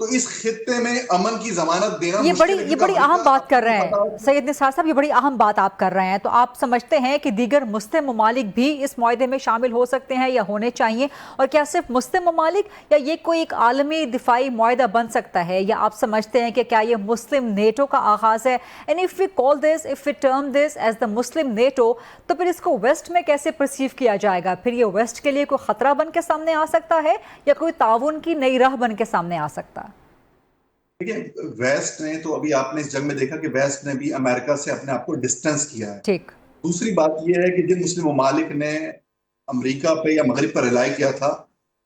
تو اس خطے میں امن کی ضمانت دینا یہ مشکل ہے، بڑی کیونکہ اہم امریکہ بات کر رہے ہیں پتہ- سید نثار صاحب، یہ بڑی اہم بات آپ کر رہے ہیں. تو آپ سمجھتے ہیں کہ دیگر مسلم ممالک بھی اس معاہدے میں شامل ہو سکتے ہیں یا ہونے چاہیے؟ اور کیا صرف مسلم ممالک یا یہ کوئی ایک عالمی دفاعی معاہدہ بن سکتا ہے، یا آپ سمجھتے ہیں کہ کیا یہ مسلم نیٹو کا آغاز ہے؟ And if we call this, if we term this as the Muslim NATO, تو پھر اس کو ویسٹ میں کیسے پرسیو کیا جائے گا؟ پھر یہ ویسٹ کے لیے کوئی خطرہ بن کے سامنے آ سکتا ہے یا کوئی تعاون کی نئی راہ بن کے سامنے آ سکتا ہے؟ دیکھیں، ویسٹ نے تو ابھی آپ نے اس جنگ میں دیکھا کہ ویسٹ نے بھی امریکہ سے اپنے آپ کو ڈسٹینس کیا ہے. ٹھیک. دوسری بات یہ ہے کہ جن مسلم ممالک نے امریکہ پہ یا مغرب پر ریلائی کیا تھا،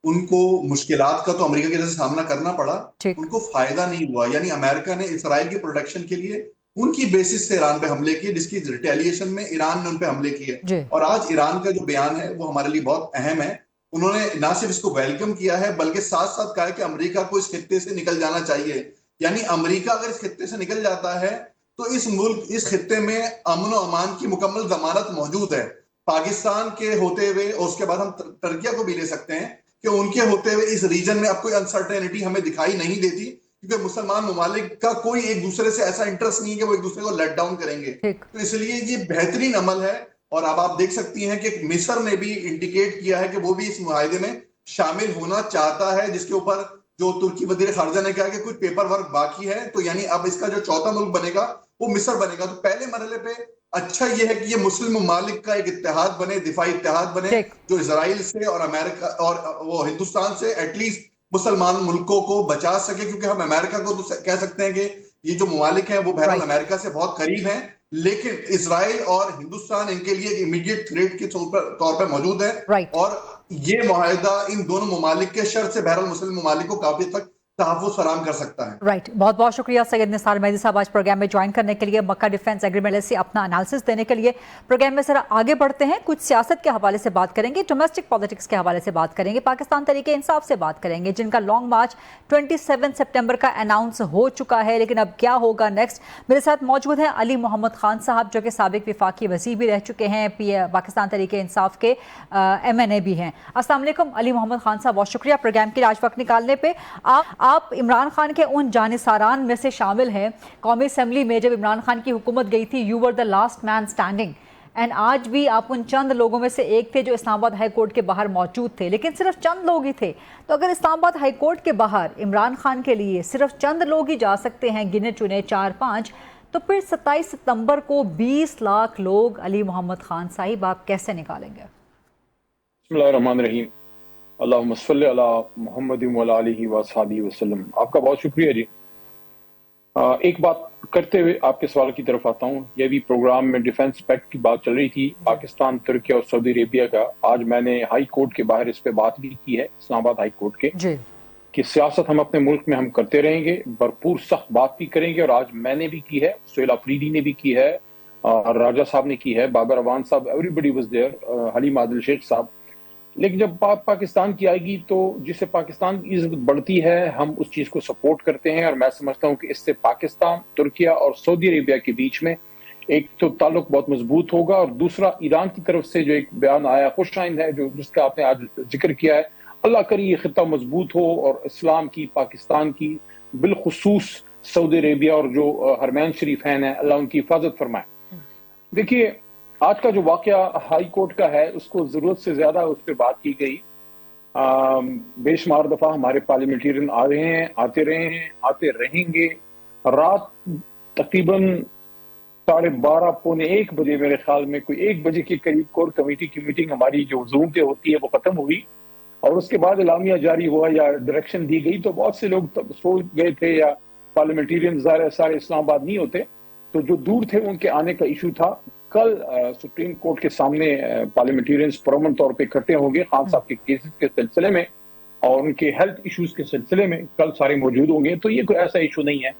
ان کو مشکلات کا تو امریکہ کی وجہ سے سامنا کرنا پڑا، ٹھیک. ان کو فائدہ نہیں ہوا. یعنی امریکہ نے اسرائیل کی پروٹیکشن کے لیے ان کی بیسس سے ایران پہ حملے کیے، جس کی ریٹیلیشن میں ایران نے ان پہ حملے کیے. جی. اور آج ایران کا جو بیان ہے وہ ہمارے لیے بہت اہم ہے. انہوں نے نہ صرف اس کو ویلکم کیا ہے بلکہ ساتھ ساتھ کہا ہے کہ امریکہ کو اس خطے سے نکل جانا چاہیے. یعنی امریکہ اگر اس خطے سے نکل جاتا ہے تو اس ملک، اس خطے میں امن و امان کی مکمل ضمانت موجود ہے. پاکستان کے ہوتے ہوئے، اور اس کے بعد ہم ترکیہ کو بھی لے سکتے ہیں کہ ان کے ہوتے ہوئے اس ریجن میں اب کوئی انسرٹینٹی ہمیں دکھائی نہیں دیتی، کیونکہ مسلمان ممالک کا کوئی ایک دوسرے سے ایسا انٹرسٹ نہیں ہے کہ وہ ایک دوسرے کو لیٹ ڈاؤن کریں گے. تو اس لیے یہ بہترین عمل ہے. اور اب آپ دیکھ سکتی ہیں کہ مصر نے بھی انڈیکیٹ کیا ہے کہ وہ بھی اس معاہدے میں شامل ہونا چاہتا ہے، جس کے اوپر جو ترکی وزیر خارجہ نے کہا کہ کچھ پیپر ورک باقی ہے. تو یعنی اب اس کا جو چوتھا ملک بنے گا وہ مصر بنے گا. تو پہلے مرحلے پہ اچھا یہ ہے کہ یہ مسلم ممالک کا ایک اتحاد بنے، دفاعی اتحاد بنے، جو اسرائیل سے اور امریکہ اور وہ ہندوستان سے ایٹ لیسٹ مسلمان ملکوں کو بچا سکے. کیونکہ ہم امریکہ کو تو کہہ سکتے ہیں کہ یہ جو ممالک ہیں وہ بہرحال امریکہ سے بہت قریب ہیں، لیکن اسرائیل اور ہندوستان ان کے لیے ایک امیڈیٹ تھریٹ کے طور پہ موجود ہے. اور یہ معاہدہ ان دونوں ممالک کے شر سے بہرحال مسلم ممالک کو کافی تک تحفظ فراہم کر سکتا ہے. رائٹ. بہت بہت شکریہ سید نثار مہدی صاحب آج پروگرام میں جوائن کرنے کے لیے، مکہ ڈیفنس ایگریمنٹ سے اپنا انالیسس دینے کے لیے. پروگرام میں ذرا آگے بڑھتے ہیں، کچھ سیاست کے حوالے سے بات کریں گے، ڈومیسٹک پالیٹکس کے حوالے سے بات کریں گے، پاکستان تحریک انصاف سے بات کریں گے جن کا لانگ مارچ 27 سپٹمبر کا اناؤنس ہو چکا ہے، لیکن اب کیا ہوگا نیکسٹ. میرے ساتھ موجود ہیں علی محمد خان صاحب جو کہ سابق وفاقی وزیر بھی رہ چکے ہیں، پاکستان تحریک انصاف کے MNA بھی ہیں. السلام علیکم علی محمد خان صاحب، بہت شکریہ پروگرام کے لیے آج وقت نکالنے پہ. آپ عمران خان کے ان جانثاران میں سے شامل ہیں. قومی اسمبلی میں جب عمران خان کی حکومت گئی تھی، you were the last man standing, and آج بھی آپ ان چند لوگوں میں سے ایک تھے جو اسلام آباد ہائی کورٹ کے باہر موجود تھے، لیکن صرف چند لوگ ہی تھے. تو اگر اسلام آباد ہائی کورٹ کے باہر عمران خان کے لیے صرف چند لوگ ہی جا سکتے ہیں، گنے چنے 4-5، تو پھر 27 ستمبر کو 20 لاکھ لوگ علی محمد خان صاحب آپ کیسے نکالیں گے؟ بسم اللہ الرحمن الرحیم. اللہم صلی علی محمد وعلی آلہ وصحبہ وسلم. آپ کا بہت شکریہ جی. ایک بات کرتے ہوئے آپ کے سوال کی طرف آتا ہوں. یہ بھی پروگرام میں ڈیفنس پیکٹ کی بات چل رہی تھی، پاکستان، ترکی اور سعودی عربیہ کا. آج میں نے ہائی کورٹ کے باہر اس پہ بات بھی کی ہے، اسلام آباد ہائی کورٹ کے، کہ سیاست ہم اپنے ملک میں ہم کرتے رہیں گے، بھرپور سخت بات بھی کریں گے. اور آج میں نے بھی کی ہے، سہیل آفریدی نے بھی کی ہے، راجہ صاحب نے کی ہے، بابر اعوان صاحب، every body was there, Haleem Adil Sheikh صاحب. لیکن جب بات پاکستان کی آئے گی تو جس سے پاکستان کی عزت بڑھتی ہے ہم اس چیز کو سپورٹ کرتے ہیں. اور میں سمجھتا ہوں کہ اس سے پاکستان، ترکیہ اور سعودی عربیہ کے بیچ میں ایک تو تعلق بہت مضبوط ہوگا، اور دوسرا ایران کی طرف سے جو ایک بیان آیا خوش آئند ہے، جو جس کا آپ نے آج ذکر کیا ہے، اللہ کرے یہ خطہ مضبوط ہو اور اسلام کی، پاکستان کی، بالخصوص سعودی عربیہ اور جو حرمین شریفین ہیں، اللہ ان کی حفاظت فرمائے. دیکھیے آج کا جو واقعہ ہائی کورٹ کا ہے اس کو ضرورت سے زیادہ اس پہ بات کی گئی. بے شمار دفعہ ہمارے پارلیمنٹیرین آ رہے ہیں، آتے رہے ہیں، آتے رہیں گے. رات تقریباً 12:30 پونے 1 بجے میرے خیال میں، کوئی 1 بجے کے قریب کور کمیٹی کی میٹنگ ہماری جو زوم پہ ہوتی ہے وہ ختم ہوئی، اور اس کے بعد اعلامیہ جاری ہوا یا ڈائریکشن دی گئی. تو بہت سے لوگ سو گئے تھے، یا پارلیمنٹیرین ظاہر سارے اسلام آباد نہیں ہوتے، تو جو دور تھے ان کے آنے کا ایشو تھا. کل سپریم کورٹ کے سامنے پارلیمنٹیرینز پرامن طور پہ اکٹھے ہوں گے خان صاحب کے کیسز کے سلسلے میں اور ان کے ہیلتھ ایشوز کے سلسلے میں. کل سارے موجود ہوں گے، تو یہ کوئی ایسا ایشو نہیں ہے،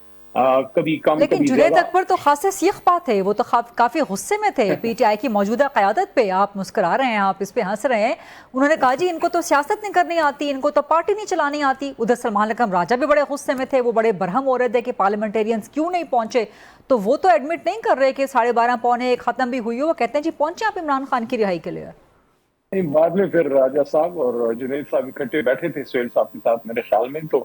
کبھی کم لیکن کبھی جنید زیادہ. اکبر تو خاصے سیخ پا تھے، وہ تو کافی غصے میں تھے پی ٹی آئی کی موجودہ قیادت پہ. آپ مسکرا رہے ہیں، آپ اس پہ ہنس رہے ہیں. انہوں نے کہا جی ان کو تو سیاست نہیں کرنی آتی، ان کو تو پارٹی نہیں چلانی آتی. ادھر سلمان اکرم راجہ بھی بڑے غصے میں تھے، وہ بڑے برہم ہو رہے تھے کہ پارلیمنٹیرینز کیوں نہیں پہنچے. تو وہ تو ایڈمٹ نہیں کر رہے کہ 12:30 پونے 1 ختم بھی ہوئی ہو، وہ کہتے ہیں جی پہنچے آپ عمران خان کی رہائی کے لیے. بعد میں پھر راجہ صاحب اور جنید صاحب اکٹھے بیٹھے تھے سہیل صاحب کے ساتھ میرے خیال میں، تو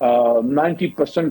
90%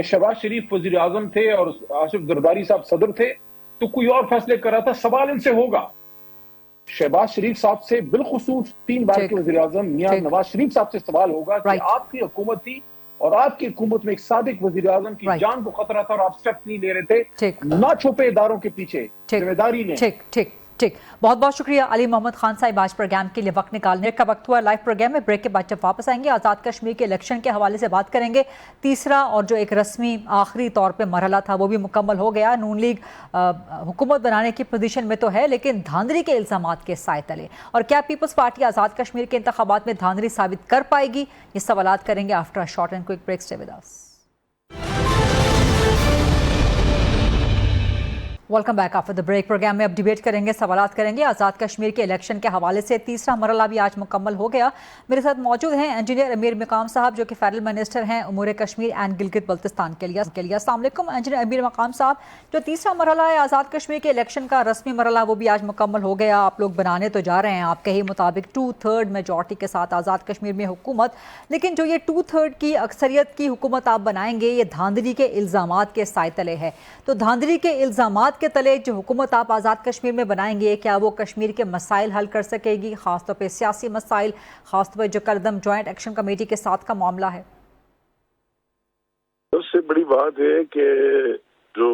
کہ شہباز شریف وزیر اعظم تھے اور آصف زرداری صاحب صدر تھے تو کوئی اور فیصلے کر رہا تھا. سوال ان سے ہوگا شہباز شریف صاحب سے، بالخصوص 3 بار کے وزیر اعظم میاں نواز شریف صاحب سے سوال ہوگا کہ آپ کی حکومت تھی اور آپ کی حکومت میں ایک صادق وزیر اعظم کی جان کو خطرہ تھا اور آپ سٹیپ نہیں لے رہے تھے، نہ چھپے اداروں کے پیچھے، ذمہ داری نے. ٹھیک، بہت بہت شکریہ علی محمد خان صاحب. آج پروگرام کے لیے وقت نکالنے کا وقت ہوا. لائیو پروگرام میں بریک کے بعد جب واپس آئیں گے آزاد کشمیر کے الیکشن کے حوالے سے بات کریں گے. تیسرا اور جو ایک رسمی آخری طور پہ مرحلہ تھا وہ بھی مکمل ہو گیا. نون لیگ حکومت بنانے کی پوزیشن میں تو ہے لیکن دھاندلی کے الزامات کے سائے تلے، اور کیا پیپلز پارٹی آزاد کشمیر کے انتخابات میں دھاندلی ثابت کر پائے گی؟ یہ سوالات کریں گے after short and quick break. Stay with us. Welcome back after the break. Programme میں اب ڈیبیٹ کریں گے، سوالات کریں گے آزاد کشمیر کے الیکشن کے حوالے سے. تیسرا مرحلہ بھی آج مکمل ہو گیا. میرے ساتھ موجود ہیں انجینئر امیر مقام صاحب جو کہ فیڈرل منسٹر ہیں امور کشمیر اینڈ گلگت بلتستان کے لیے. السلام علیکم انجینئر امیر مقام صاحب. جو تیسرا مرحلہ ہے آزاد کشمیر کے الیکشن کا رسمی مرحلہ وہ بھی آج مکمل ہو گیا. آپ لوگ بنانے تو جا رہے ہیں آپ کے ہی مطابق 2/3 میجورٹی کے ساتھ آزاد کشمیر میں حکومت، لیکن جو یہ 2/3 کی اکثریت کی حکومت آپ بنائیں گے یہ دھاندلی کے الزامات کے سائے تلے ہے. تو دھاندلی کے الزامات کے تلے جو حکومت آپ آزاد کشمیر میں بنائیں گے کیا وہ کشمیر کے مسائل حل کر سکے گی، خاص طور پہ سیاسی مسائل، خاص طور پہ جو کردم جوائنٹ ایکشن کمیٹی کے ساتھ کا معاملہ ہے؟ سب سے بڑی بات ہے کہ جو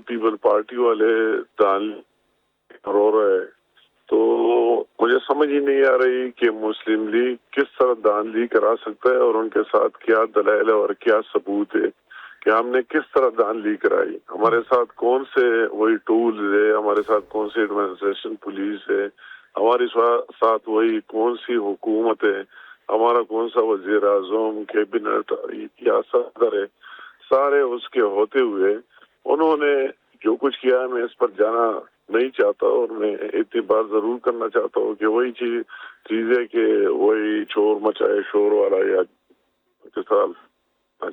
پیپل پارٹی والے دان رو رہے تو مجھے سمجھ ہی نہیں آ رہی کہ مسلم لیگ کس طرح دھاندلی کرا سکتا ہے اور ان کے ساتھ کیا دلائل ہے اور کیا ثبوت ہے کہ ہم نے کس طرح دھاندلی کرائی. ہمارے ساتھ کون سے وہی ٹولز ہے، ہمارے ساتھ کون سی ایڈمنسٹریشن پولیس ہے، ہمارے ساتھ وہی کون سی حکومت ہے، ہمارا کون سا وزیر اعظم، کیبنٹ یا صدر ہے. سارے اس کے ہوتے ہوئے انہوں نے جو کچھ کیا ہے میں اس پر جانا نہیں چاہتا اور میں اتنی بار ضرور کرنا چاہتا ہوں کہ وہی چیز ہے کہ وہی شور مچائے شور والا یا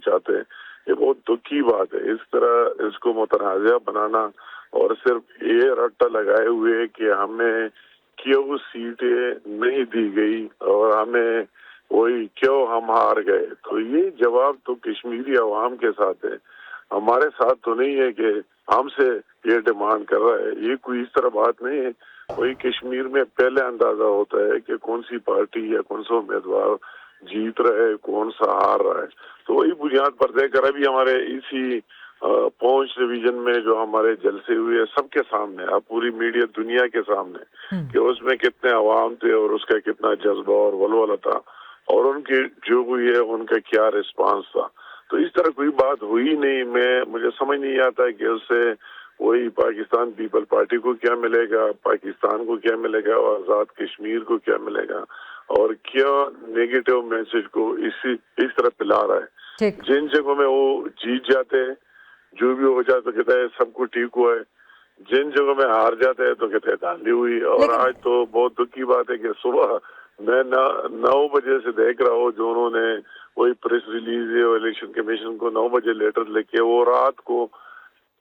چاہتے ہیں. یہ بہت دکھ کی بات ہے اس طرح اس کو متنازع بنانا اور صرف یہ رٹا لگائے ہوئے کہ ہمیں کیوں سیٹیں نہیں دی گئی اور ہمیں وہی کیوں ہم ہار گئے. تو یہ جواب تو کشمیری عوام کے ساتھ ہے، ہمارے ساتھ تو نہیں ہے کہ ہم سے یہ ڈیمانڈ کر رہا ہے. یہ کوئی اس طرح بات نہیں ہے. وہی کشمیر میں پہلے اندازہ ہوتا ہے کہ کون سی پارٹی یا کون سا امیدوار جیت رہا ہے کون سا ہار رہا ہے. تو وہی بنیاد پر دے کر ابھی ہمارے اسی پونچھ ڈویژن میں جو ہمارے جلسے ہوئے سب کے سامنے، اب پوری میڈیا دنیا کے سامنے کہ اس میں کتنے عوام تھے اور اس کا کتنا جذبہ اور ولولہ تھا اور ان کی جو ہوئی ہے ان کا کیا رسپانس تھا. تو اس طرح کوئی بات ہوئی نہیں. مجھے سمجھ نہیں آتا کہ اس سے وہی پاکستان پیپل پارٹی کو کیا ملے گا، پاکستان کو کیا ملے گا اور آزاد کشمیر کو کیا ملے گا اور کیا نیگیٹو میسج کو اس طرح پلا رہا ہے. جن جگہوں میں وہ جیت جاتے ہیں جو بھی ہو جائے تو کہتا ہے سب کو ٹھیک ہوا ہے، جن جگہوں میں ہار جاتے ہیں تو کہتے ہیں دھاندلی ہوئی. اور آج تو بہت دکھ کی بات ہے کہ صبح میں 9 بجے سے دیکھ رہا ہوں جو انہوں نے وہی پریس ریلیز ہے الیکشن کمیشن کو 9 بجے لیٹر لکھے، وہ رات کو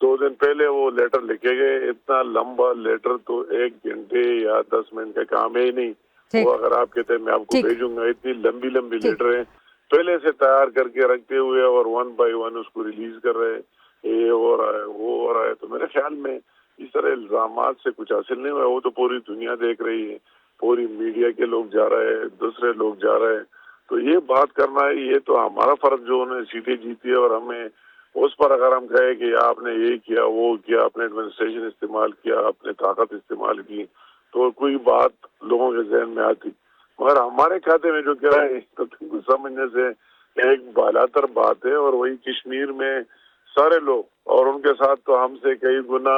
2 دن پہلے وہ لیٹر لکھے گئے. اتنا لمبا لیٹر تو 1 گھنٹے یا 10 منٹ کا کام ہے ہی نہیں. وہ اگر آپ کہتے ہیں میں آپ کو بھیجوں گا، اتنی لمبی لیٹر ہیں پہلے سے تیار کر کے رکھتے ہوئے اور 1 by 1 اس کو ریلیز کر رہے. یہ ہو رہا ہے وہ ہو رہا ہے. تو میرے خیال میں اس طرح الزامات سے کچھ حاصل نہیں ہوا. وہ تو پوری دنیا دیکھ رہی ہے، پوری میڈیا کے لوگ جا رہے ہیں، دوسرے لوگ جا رہے ہیں. تو یہ بات کرنا ہے یہ تو ہمارا فرض جو انہوں نے سیٹیں جیتی ہے اور ہمیں اس پر اگر ہم کہیں کہ آپ نے یہ کیا وہ کیا، اپنے ایڈمنسٹریشن استعمال کیا، اپنے طاقت استعمال کی تو کوئی بات لوگوں کے ذہن میں آتی. مگر ہمارے کھاتے میں جو کیا ہے تو تم کو سمجھنے سے ایک بالاتر بات ہے. اور وہی کشمیر میں سارے لوگ اور ان کے ساتھ تو ہم سے کئی گنا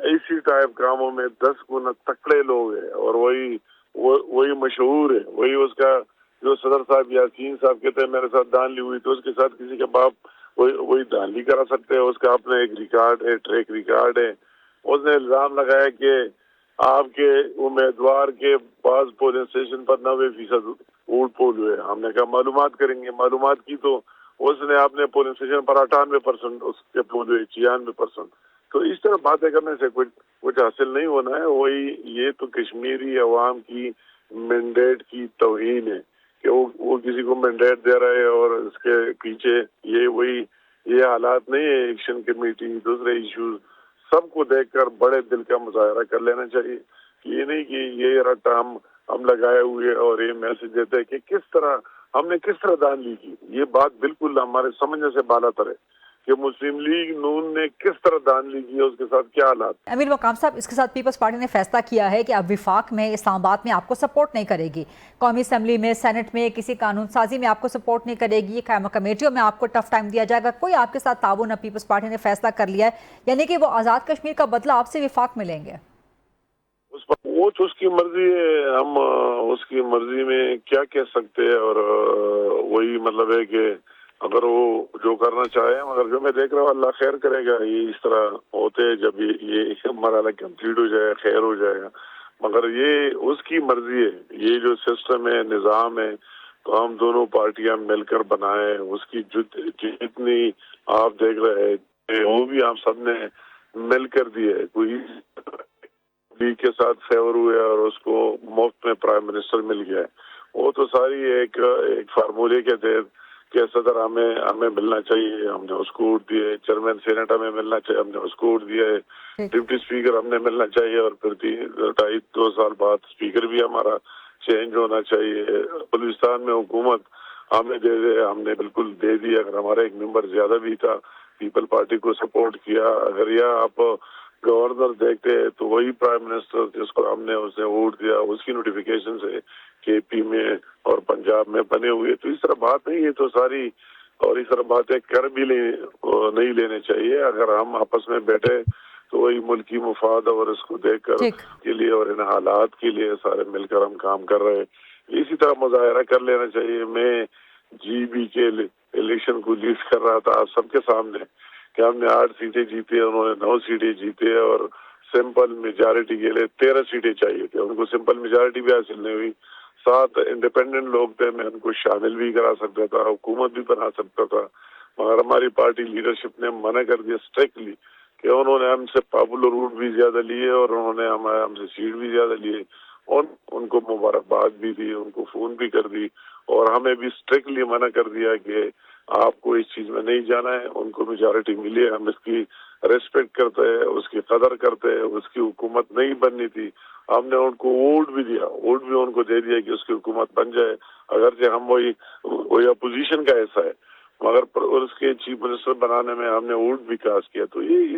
ایسی ٹائپ کاموں میں 10 گنا تکڑے لوگ ہیں اور وہی مشہور ہے. وہی اس کا جو صدر صاحب یاسین صاحب کہتے ہیں میرے ساتھ دھاندلی ہوئی تو اس کے ساتھ کسی کے باپ وہی دھاندلی کرا سکتے ہیں. اس کا اپنا ایک ریکارڈ ہے، ٹریک ریکارڈ ہے. اس نے الزام لگایا کہ آپ کے امیدوار کے بعض پولنگ اسٹیشن پر 90% ووٹ پول ہوئے. ہم نے کہا معلومات کریں گے. معلومات کی تو اس نے اپنے پولنگ اسٹیشن پر 98% اس کے پول ہوئے، 96%. تو اس طرح باتیں کرنے سے کچھ حاصل نہیں ہونا ہے. وہی یہ تو کشمیری عوام کی مینڈیٹ کی توہین ہے کہ کہ وہ کسی کو مینڈیٹ دے رہے ہیں اور اس کے پیچھے یہ حالات نہیں ہے. ایکشن کمیٹی دوسرے ایشوز سب کو دیکھ کر بڑے دل کا مظاہرہ کر لینا چاہیے. یہ نہیں کہ یہ رٹا ہم لگائے ہوئے اور یہ میسج دیتے ہیں کہ ہم نے کس طرح دان لی کی. یہ بات بالکل ہمارے سمجھنے سے بالا تر ہے کہ مسلم لیگ نون نے کس طرح دان لی کی، اس کے ساتھ کیا حالات. امیر مقام صاحب، اس کے ساتھ پیپلز پارٹی نے فیصلہ کیا ہے کہ اب وفاق میں اسلام آباد میں آپ کو سپورٹ نہیں کرے گی، قومی اسمبلی میں، سینٹ میں، کسی قانون سازی میں آپ کو سپورٹ نہیں کرے گی، قائمہ کمیٹیوں میں آپ کو ٹف ٹائم دیا جائے گا، کوئی آپ کے ساتھ تعاون. پیپلز پارٹی نے فیصلہ کر لیا ہے، یعنی کہ وہ آزاد کشمیر کا بدلہ آپ سے وفاق میں لیں گے. وہ تو اس کی مرضی ہے، ہم اس کی مرضی میں کیا کہہ سکتے ہیں. اور وہی مطلب ہے کہ اگر وہ جو کرنا چاہے، مگر جو میں دیکھ رہا ہوں اللہ خیر کرے گا. یہ اس طرح ہوتے جب یہ مرحلہ کمپلیٹ ہو جائے خیر ہو جائے گا، مگر یہ اس کی مرضی ہے. یہ جو سسٹم ہے، نظام ہے، تو ہم دونوں پارٹیاں مل کر بنائیں. اس کی جتنی آپ دیکھ رہے ہیں وہ بھی ہم سب نے مل کر دی ہے. کوئی لیگ کے ساتھ فیور ہوئے اور اس کو مفت میں پرائم منسٹر مل گیا ہے، وہ تو ساری ایک فارمولے کے تحت کہ صدر ہمیں ملنا چاہیے، ہم نے اس کو ووٹ دیے. چیئرمین سینٹ ہمیں ملنا چاہیے، ہم نے اس کو ووٹ دیا ہے. ڈپٹی اسپیکر ہم نے ملنا چاہیے، اور پھر 2 سال بعد اسپیکر بھی ہمارا چینج ہونا چاہیے. بلوچستان میں حکومت ہمیں دے دے، ہم نے بالکل دے دی. اگر ہمارا ایک ممبر زیادہ بھی تھا، پیپل پارٹی کو سپورٹ کیا. اگر یہ آپ گورنر دیکھتے تو وہی پرائم منسٹر جس کو ہم نے اسے ووٹ دیا، اس کی نوٹیفیکیشن سے کے پی میں اور پنجاب میں بنے ہوئے. تو اس طرح بات نہیں ہے تو ساری، اور اس طرح باتیں کر بھی نہیں لینے چاہیے. اگر ہم آپس میں بیٹھے تو وہی ملکی مفاد اور اس کو دیکھ کر کے لیے اور ان حالات کے لیے سارے مل کر ہم کام کر رہے ہیں. اسی طرح مظاہرہ کر لینا چاہیے. میں جی بی کے الیکشن کو لیڈ کر رہا تھا آپ سب کے سامنے کہ ہم نے 8 سیٹیں جیتے، انہوں نے 9 سیٹیں جیتے، اور سمپل میجارٹی کے لیے 13 سیٹیں چاہیے تھے. ان کو سمپل میجارٹی بھی حاصل نہیں ہوئی. 7 انڈیپینڈنٹ لوگ تھے، میں ان کو شامل بھی کرا سکتا تھا، حکومت بھی بنا سکتا تھا، مگر ہماری پارٹی لیڈرشپ نے منع کر دیا اسٹرکٹلی کہ انہوں نے ہم سے پاپولر ووٹ بھی زیادہ لیے اور انہوں نے ہم سے سیٹ بھی زیادہ لیے. اور ان کو مبارکباد بھی دی، ان کو فون بھی کر دی، اور ہمیں بھی اسٹرکٹلی منع کر دیا کہ آپ کو اس چیز میں نہیں جانا ہے. ان کو میجارٹی ملی ہے، ہم اس کی ریسپیکٹ کرتے ہیں، اس کی قدر کرتے ہیں. اس کی حکومت نہیں بننی تھی، ہم نے ان کو ووٹ بھی دیا، ووٹ بھی ان کو دے دیا کہ اس کی حکومت بن جائے. اگرچہ ہم وہی اپوزیشن کا حصہ ہے، مگر اس کے چیف منسٹر بنانے میں ہم نے ووٹ بھی کاسٹ کیا. تو یہ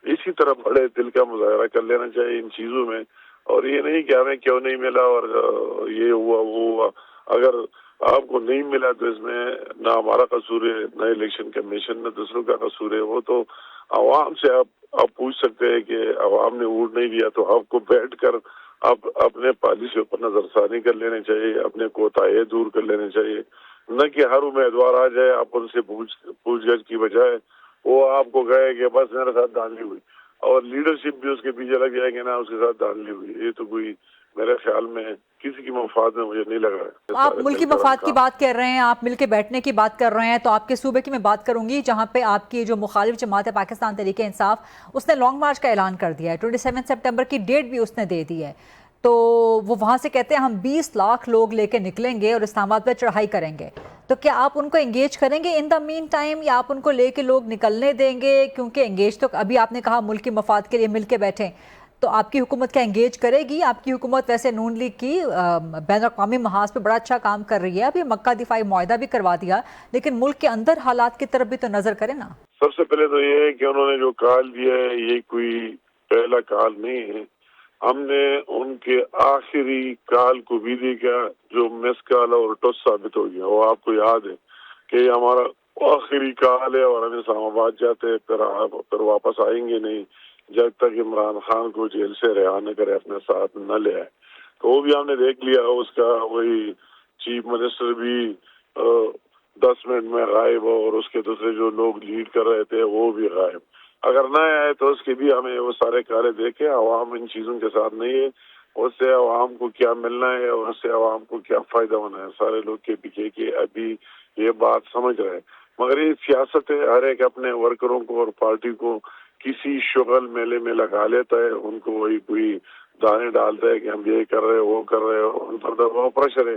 اسی طرح بڑے دل کا مظاہرہ کر لینا چاہیے ان چیزوں میں. اور یہ نہیں کہ ہمیں کیوں نہیں ملا اور یہ ہوا وہ ہوا. اگر آپ کو نہیں ملا تو اس میں نہ ہمارا قصور ہے، نہ الیکشن کمیشن، نہ دوسروں کا قصور ہے. وہ تو عوام سے آپ پوچھ سکتے ہیں کہ عوام نے ووٹ نہیں دیا تو آپ کو بیٹھ کر اپنے پالیسی پر نظر ثانی کر لینے چاہیے، اپنے کوتاہی دور کر لینے چاہیے. نہ کہ ہر امیدوار آ جائے، آپ ان سے پوچھ گچھ کی بجائے وہ آپ کو کہے کہ بس میرے ساتھ دھاندلی ہوئی، اور لیڈرشپ بھی اس کے پیچھے لگ جائے کہ نا اس کے ساتھ دھاندلی ہوئی. یہ تو کوئی میرے خیال میں کسی کی مفاد میں مجھے نہیں لگ رہا ہے. آپ ملکی مفاد کی بات کر رہے ہیں، آپ مل کے بیٹھنے کی بات کر رہے ہیں، تو آپ کے صوبے کی میں بات کروں گی جہاں پہ آپ کی جو مخالف جماعت ہے پاکستان تحریک انصاف، اس نے لانگ مارچ کا اعلان کر دیا ہے. 27 سپٹمبر کی ڈیٹ بھی اس نے دے دی ہے. تو وہ وہاں سے کہتے ہیں ہم 20 لاکھ لوگ لے کے نکلیں گے اور اسلام آباد پہ چڑھائی کریں گے. تو کیا آپ ان کو انگیج کریں گے ان دا مین ٹائم، یا آپ ان کو لے کے لوگ نکلنے دیں گے؟ کیونکہ انگیج تو ابھی آپ نے کہا ملک کی مفاد کے لیے مل کے بیٹھیں، تو آپ کی حکومت کیا انگیج کرے گی؟ آپ کی حکومت ویسے نون لیگ کی بین الاقوامی محاذ پہ بڑا اچھا کام کر رہی ہے، ابھی مکہ دفاعی معاہدہ بھی کروا دیا، لیکن ملک کے اندر حالات کی طرف بھی تو نظر کریں نا. سب سے پہلے تو یہ ہے کہ انہوں نے جو کال دیا ہے یہ کوئی پہلا کال نہیں ہے. ہم نے ان کے آخری کال کو بھی دیکھا جو مس کال اور ٹس ثابت ہو گیا. وہ آپ کو یاد ہے کہ یہ ہمارا آخری کال ہے اور ہم اسلام آباد جاتے پھر واپس آئیں گے نہیں جب تک عمران خان کو جیل سے رہا نہ کرے، اپنے ساتھ نہ لے آئے. تو وہ بھی ہم نے دیکھ لیا. اس کا وہی چیف منسٹر بھی 10 منٹ میں غائب، اور اس کے دوسرے جو لوگ لیڈ کر رہے تھے وہ بھی غائب. اگر نہ آئے تو اس کے بھی ہمیں وہ سارے کالے دیکھے. عوام ان چیزوں کے ساتھ نہیں ہے. اس سے عوام کو کیا ملنا ہے اور اس سے عوام کو کیا فائدہ ہونا ہے، سارے لوگ کے پیچھے کے ابھی یہ بات سمجھ رہے ہیں. مگر یہ سیاست ہے، ہر ایک اپنے ورکروں کو اور پارٹی کو کسی شغل میلے میں لگا لیتا ہے. ان کو وہی کوئی دانے ڈالتا ہے کہ ہم یہ کر رہے وہ کر رہے، ان پر وہ پریشر ہے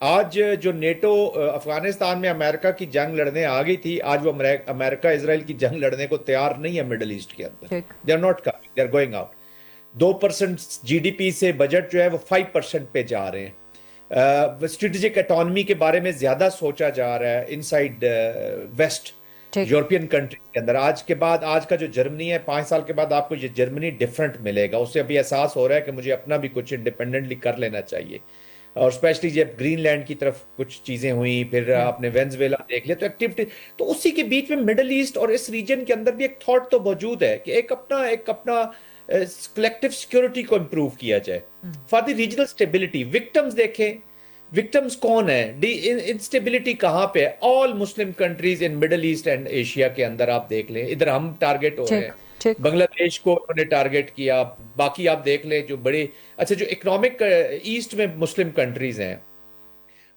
آج جو نیٹو افغانستان میں امریکہ کی جنگ لڑنے آ گئی تھی، آج وہ امریکہ اسرائیل کی جنگ لڑنے کو تیار نہیں ہے مڈل ایسٹ کے اندر. They are not coming, they are going out. 2% G D P سے بجٹ جو ہے وہ 5% پہ جا رہے ہیں. اسٹریٹجک اٹانومی کے بارے میں زیادہ سوچا جا رہا ہے ان سائڈ ویسٹ یورپین کنٹریز کے اندر. آج کا جو جرمنی ہے، 5 سال کے بعد آپ کو یہ جرمنی ڈیفرنٹ ملے گا. اس سے ابھی احساس ہو رہا ہے کہ مجھے اپنا بھی کچھ انڈیپینڈنٹلی کر لینا چاہیے. اور اسپیشلی جب گرین لینڈ کی طرف کچھ چیزیں ہوئیں، پھر آپ نے وینزویلا دیکھ لیا، تو ایکٹیویٹی تو اسی کے بیچ میں مڈل ایسٹ اور اس ریجن کے اندر بھی ایک تھاٹ تو موجود ہے کہ ایک اپنا کلیکٹیو سیکورٹی کو امپروو کیا جائے for the regional stability. Victims دیکھیں، وکٹمز کون ہیں؟ انسٹیبلٹی کہاں پہ ہے؟ All Muslim countries in Middle East and Asia کے اندر آپ دیکھ لیں. ادھر ہم ٹارگیٹ ہو رہے ہیں، بنگلہ دیش کو انہوں نے ٹارگیٹ کیا. باقی آپ دیکھ لیں جو بڑے جو اکنامک ایسٹ میں مسلم کنٹریز ہیں،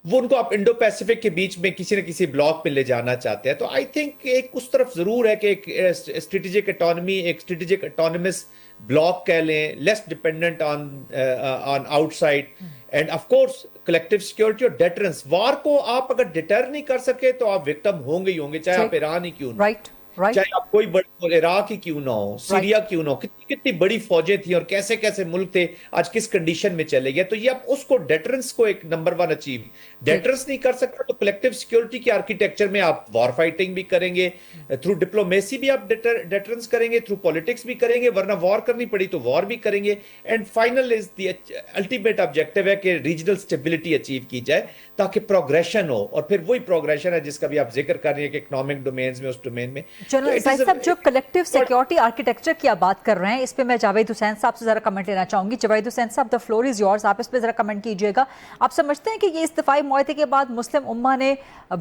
وہ ان کو آپ انڈو پیسفک کے بیچ میں کسی نہ کسی بلاک پہ لے جانا چاہتے ہیں. تو آئی تھنک ایک اس طرف ضرور ہے کہ ایک اسٹریٹجک اٹانومی، ایک اسٹریٹجک اٹانومس بلاک کہہ لیں، less dependent on outside, and of course collective security اور ڈیٹرنس. وار کو آپ اگر ڈیٹر نہیں کر سکے تو آپ وکٹم ہوں گے ہی ہوں گے، چاہے آپ ایران ہی کیوں نہ، چاہے آپ کوئی بڑے عراق ہی کیوں نہ ہو، سیریا کیوں نہ ہو. کتنی بڑی فوجیں تھیں اور کیسے کیسے ملک تھے، آج کس کنڈیشن میں چلے گئے. تو یہ آپ اس کو ڈیٹرنس کو ایک نمبر 1 اچیو، ڈیٹرنس نہیں کر سکتا تو کلیکٹیو سیکورٹی کے آرکیٹیکچر میں آپ وار فائٹنگ بھی کریں گے، تھرو ڈپلومیسی بھی آپ ڈیٹرنس کریں گے، تھرو پالیٹکس بھی کریں گے، ورنہ وار کرنی پڑی تو وار بھی کریں گے. And final is the ultimate objective ہے کہ ریجنل اسٹیبلٹی اچیو کی جائے تاکہ پروگریشن ہو. اور پھر وہی پروگریشن ہے جس کا بھی آپ ذکر کر رہی ہیں کہ اکنامک ڈومینز میں، اس ڈومین میں. جنرل زاہد صاحب، جو کلیکٹیو سیکورٹی آرکیٹیکچر کی آپ بات کر رہے ہیں، اس پہ میں جاوید حسین صاحب سے ذرا کمنٹ لینا چاہوں گی. جاوید حسین صاحب، the floor is yours. آپ اس پہ ذرا کمنٹ کیجئے گا. آپ سمجھتے ہیں کہ یہ اس دفاعی معاہدے کے بعد مسلم امہ نے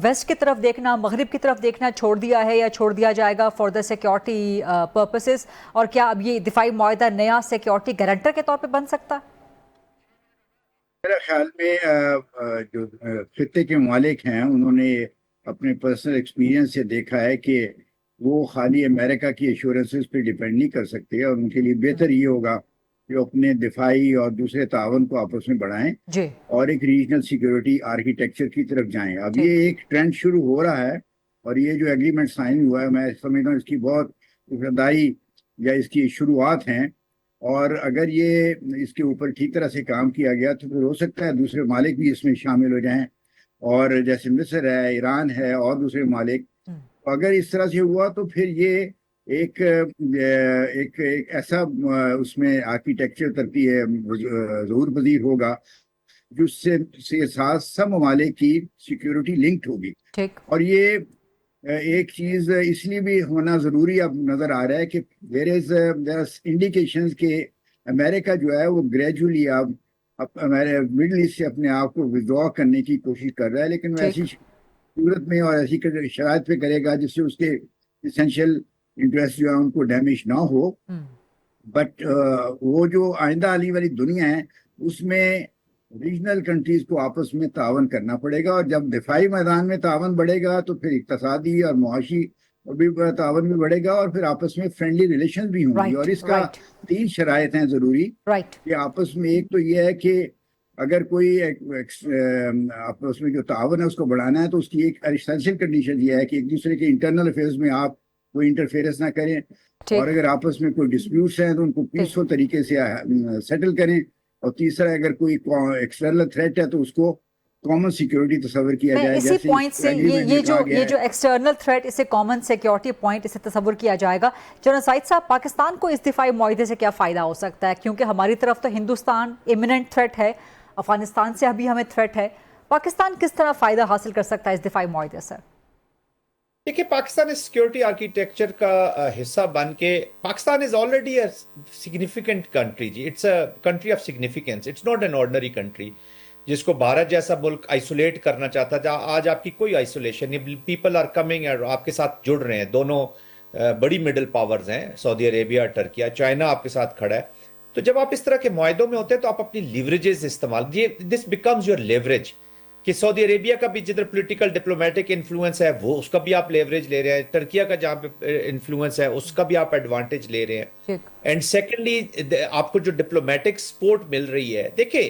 ویسٹ کی طرف دیکھنا، مغرب کی طرف دیکھنا چھوڑ دیا ہے یا چھوڑ دیا جائے گا فار دا سیکورٹی پرپسز؟ اور کیا اب یہ دفاعی معاہدہ نیا سیکورٹی گارنٹر کے طور پہ بن سکتا ہے؟ میرے خیال میں جو خطے کے مالک ہیں انہوں نے اپنے پرسنل ایکسپیرینس سے دیکھا ہے کہ وہ خالی امریکہ کی ایشورنسز پہ ڈیپینڈ نہیں کر سکتے، اور ان کے لیے بہتر یہ ہوگا کہ اپنے دفاعی اور دوسرے تعاون کو آپس میں بڑھائیں اور ایک ریجنل سیکورٹی آرکیٹیکچر کی طرف جائیں. اب یہ ایک ٹرینڈ شروع ہو رہا ہے، اور یہ جو ایگریمنٹ سائن ہوا ہے میں سمجھتا ہوں اس کی بہت ابتدائی یا اس کی شروعات ہیں، اور اگر یہ اس کے اوپر ٹھیک طرح سے کام کیا گیا تو پھر ہو سکتا ہے دوسرے ممالک بھی اس میں شامل ہو جائیں، اور جیسے مصر ہے، ایران ہے اور دوسرے ممالک. اگر اس طرح سے ہوا تو پھر یہ ایک ایسا اس میں آرکیٹیکچر ترتی ہے ظہور پذیر ہوگا جس سے ساتھ سب ممالک کی سیکیورٹی لنکڈ ہوگی. اور یہ ایک چیز اس لیے بھی ہونا ضروری اب نظر آ رہا ہے کہ دیر از انڈیکیشنز کہ امریکہ جو ہے وہ گریجولی اب مڈل ایسٹ سے اپنے آپ کو ودرا کرنے کی کوشش کر رہا ہے، لیکن وہ ایسی صورت میں اور ایسی شرائط پہ کرے گا جس سے اس کے اسینشیل انٹرسٹ جو ہے ان کو ڈیمیج نہ ہو. بٹ وہ جو آئندہ آنے والی دنیا ہے اس میں ریجنل کنٹریز کو آپس میں تعاون کرنا پڑے گا، اور جب دفاعی میدان میں تعاون بڑھے گا تو پھر اقتصادی اور معاشی بھی تعاون بھی بڑھے گا، اور پھر آپس میں فرینڈلی ریلیشن بھی ہوں گی. اور اس کا 3 شرائط ہیں ضروری کہ آپس میں. ایک تو یہ ہے کہ اگر کوئی آپس میں جو تعاون ہے اس کو بڑھانا ہے تو اس کی ایک اسینشیل کنڈیشن یہ ہے کہ ایک دوسرے کے انٹرنل افیئرز میں آپ کوئی انٹرفیئرنس نہ کریں، اور اگر آپس میں کوئی ڈسپیوٹس ہیں تو ان کو پیسفل طریقے سے سیٹل کریں. اور تیسرا، اگر کوئی ایکسٹرنل تھریٹ ہے تو اس کو کامن سیکیورٹی تصور کیا جائے. اسی پوائنٹ سے یہ جو ایکسٹرنل تھریٹ، اسے کامن سیکیورٹی پوائنٹ اسے تصور کیا جائے گا. جنرل زاہد صاحب، پاکستان کو اس دفاعی معاہدے سے کیا فائدہ ہو سکتا ہے؟ کیونکہ ہماری طرف تو ہندوستان ایمیننٹ تھریٹ ہے، افغانستان سے ابھی ہمیں تھریٹ ہے. پاکستان کس طرح فائدہ حاصل کر سکتا ہے اس دفاعی معاہدے سے؟ دیکھیں، پاکستان اس سیکیورٹی آرکیٹیکچر کا حصہ بن کے، Pakistan is already a significant country. جی، it's a country of significance, it's not an ordinary country جس کو بھارت جیسا ملک آئسولیٹ کرنا چاہتا تھا. آج آپ کی کوئی آئسولیشن نہیں، پیپل آر کمنگ اور آپ کے ساتھ جڑ رہے ہیں. دونوں بڑی مڈل پاورز ہیں، سعودی عربیہ، ٹرکیہ، چائنا آپ کے ساتھ کھڑا ہے. تو جب آپ اس طرح کے معاہدوں میں ہوتے ہیں تو آپ اپنی لیوریجز استعمال، دس بیکمز یور لیوریج، کہ سعودی عربیہ کا بھی جدھر پولیٹیکل ڈپلومیٹک انفلوئنس ہے وہ اس کا بھی آپ لیوریج لے رہے ہیں، ٹرکیہ کا جہاں پہ انفلوئنس ہے اس کا بھی آپ ایڈوانٹیج لے رہے ہیں. اینڈ سیکنڈلی آپ کو جو ڈپلومیٹک سپورٹ مل رہی ہے، دیکھیں